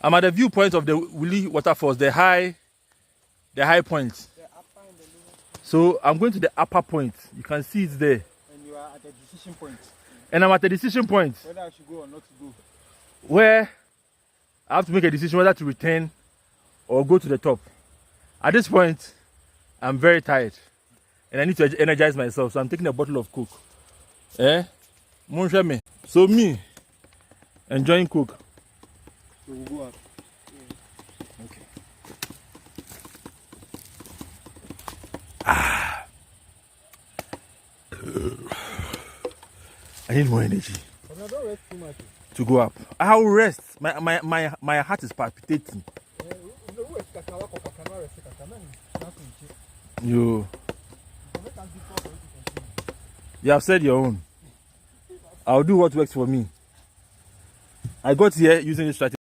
I'm at the viewpoint of the Willy Waterfalls, the high point. So I'm going to the upper point. You can see it there. And you are at the decision point. And I'm at the decision point. Whether I should go or not to go. Where I have to make a decision whether to return or go to the top. At this point, I'm very tired. And I need to energize myself. So I'm taking a bottle of Coke. So me, enjoying Coke. So we'll go out. Okay. I need more energy. But I don't rest too much. To go up. I'll rest. My heart is palpitating. You have said your own. I'll do what works for me. I got here using this strategy.